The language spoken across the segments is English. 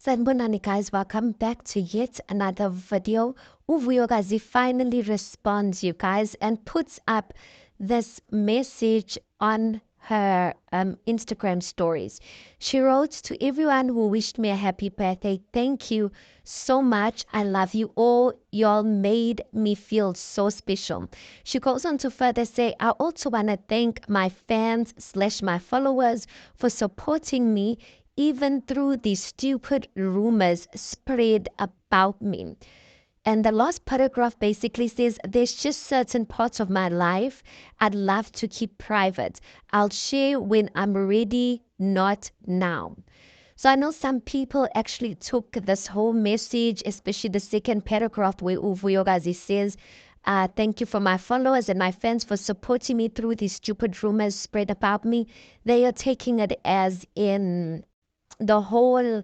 Sanibonani guys, welcome back to yet another video. Vuyokazi finally responds, you guys, and puts up this message on her Instagram stories. She wrote, "To everyone who wished me a happy birthday, thank you so much. I love you all. Y'all made me feel so special." She goes on to further say, "I also want to thank my fans slash my followers for supporting me even through these stupid rumors spread about me." And the last paragraph basically says, "There's just certain parts of my life I'd love to keep private. I'll share when I'm ready, not now." So I know some people actually took this whole message, especially the second paragraph where Vuyokazi says, "Thank you for my followers and my fans for supporting me through these stupid rumors spread about me." They are taking it as in the whole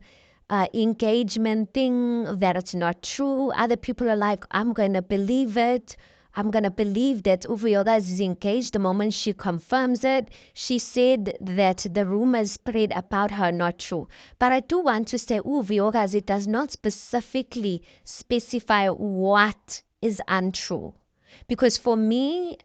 engagement thing, that it's not true. Other people are like, "I'm going to believe it. I'm going to believe that Vuyokazi is engaged the moment she confirms it." She said that the rumors spread about her are not true. But I do want to say Vuyokazi does not specifically specify what is untrue. Because for me,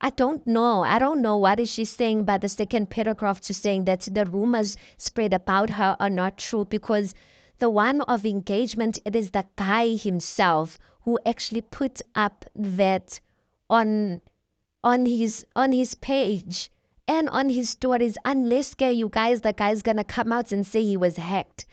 I don't know. I don't know what is she saying by the second paragraph to saying that the rumors spread about her are not true. Because the one of engagement, it is the guy himself who actually put up that on on his page and on his stories. Unless you guys, the guy's gonna come out and say he was hacked.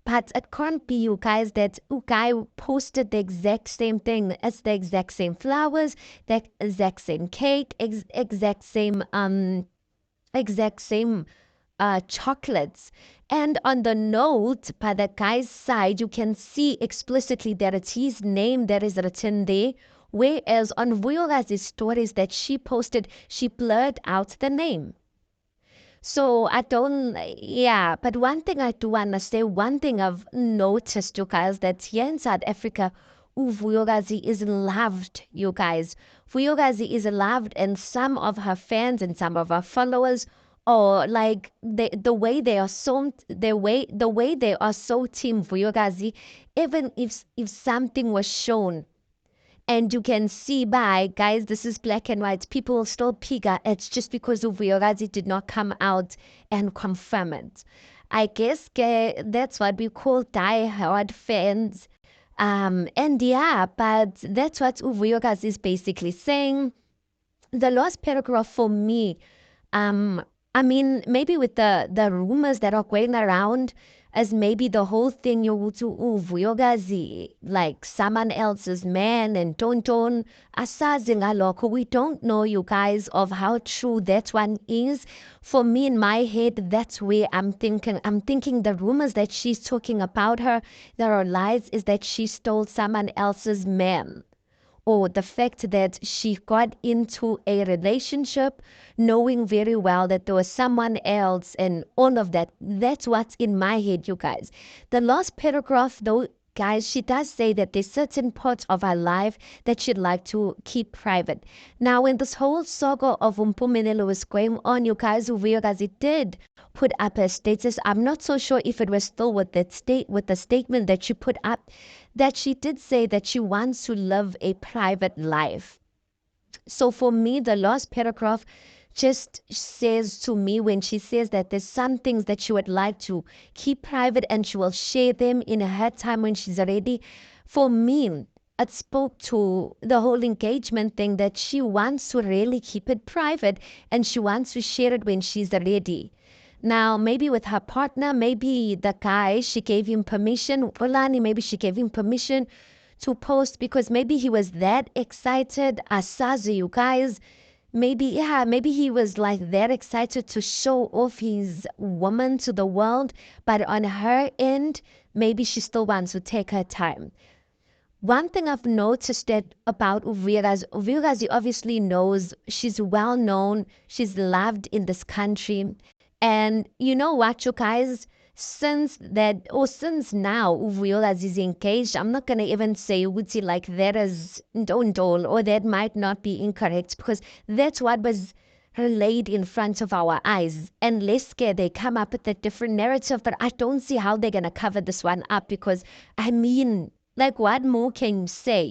But it can't be, you guys, that a guy posted the exact same thing. It's the exact same flowers, the exact same cake, exact same chocolates. And on the note by the guy's side, you can see explicitly that it's his name that is written there. Whereas on Vuyokazi's stories that she posted, she blurred out the name. So I don't, yeah. But one thing I do want to say, one thing I've noticed, you guys, that here in South Africa, Vuyokazi is loved, you guys. Vuyokazi is loved, and some of her fans and some of her followers, or like the way they are so the way they are so team Vuyokazi. Even if something was shown and you can see by, guys, this is black and white, people will still pick. It's just because Vuyokazi did not come out and confirm it. I guess that's what we call die-hard fans. And yeah, but that's what Vuyokazi is basically saying. The last paragraph for me, I mean, maybe with the rumors that are going around, as maybe the whole thing yokuthi Vuyokazi like someone else's man and don't asazi ngalokho. We don't know, you guys, of how true that one is. For me, in my head, that's where I'm thinking. I'm thinking the rumors that she's talking about her, there are lies, is that she stole someone else's man, or the fact that she got into a relationship knowing very well that there was someone else and all of that. That's what's in my head, you guys. The last paragraph, though, guys, she does say that there's certain parts of her life that she'd like to keep private. Now, when this whole saga of Umpumelelo was going on, you guys, Vuyokazi did put up a status. I'm not so sure if it was still with the statement that she put up, that she did say that she wants to live a private life. So for me, the last paragraph just says to me, when she says that there's some things that she would like to keep private and she will share them in her time when she's ready. For me, it spoke to the whole engagement thing, that she wants to really keep it private and she wants to share it when she's ready. Now, maybe with her partner, maybe the guy, she gave him permission. Polani, maybe she gave him permission to post because maybe he was that excited. Asazi, you guys. Maybe, yeah, maybe he was like that excited to show off his woman to the world. But on her end, maybe she still wants to take her time. One thing I've noticed that about Vuyokazi obviously knows, she's well known, she's loved in this country. And you know what, you guys, since now Vuyokazi is engaged, I'm not gonna even say Uti like that is ndondol, or that might not be incorrect, because that's what was laid in front of our eyes. And less scared, they come up with a different narrative, but I don't see how they're going to cover this one up because, I mean, like, what more can you say?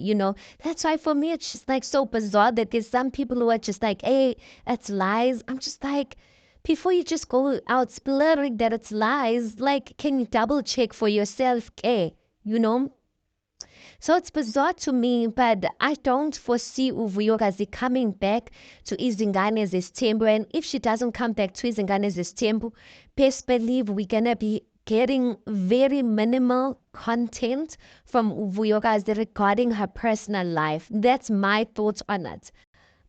That's why for me, it's just like so bizarre that there's some people who are just like, hey, that's lies. I'm just like, before you just go out splurring that it's lies, like, can you double check for yourself? You know? So it's bizarre to me, but I don't foresee Vuyokazi coming back to Izingane's temple. And if she doesn't come back to Izingane's temple, best believe we're going to be getting very minimal content from Vuyokazi regarding her personal life. That's my thoughts on it.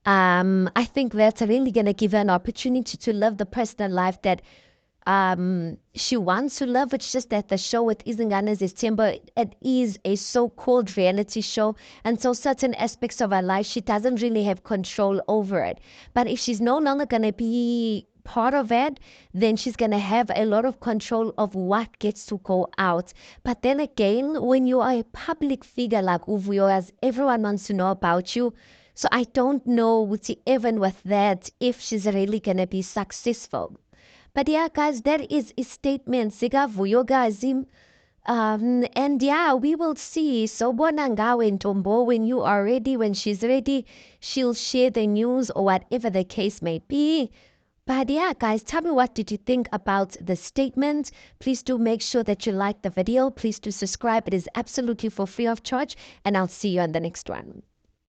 I think that's really going to give her an opportunity to live the personal life that she wants to live. It's just that the show with Izingane Zestimba, it is a so-called reality show, and so certain aspects of her life she doesn't really have control over it. But if she's no longer going to be part of it, then she's going to have a lot of control of what gets to go out. But then again, when you are a public figure like Uvuyo, as everyone wants to know about you, so I don't know, Wuti, even with that, if she's really going to be successful. But yeah, guys, that is a statement. Sika Vuyokazi. And yeah, we will see. So Bonangawe and Tombo, when you are ready, when she's ready, she'll share the news or whatever the case may be. But yeah, guys, tell me, what did you think about the statement? Please do make sure that you like the video. Please do subscribe. It is absolutely for free of charge. And I'll see you on the next one.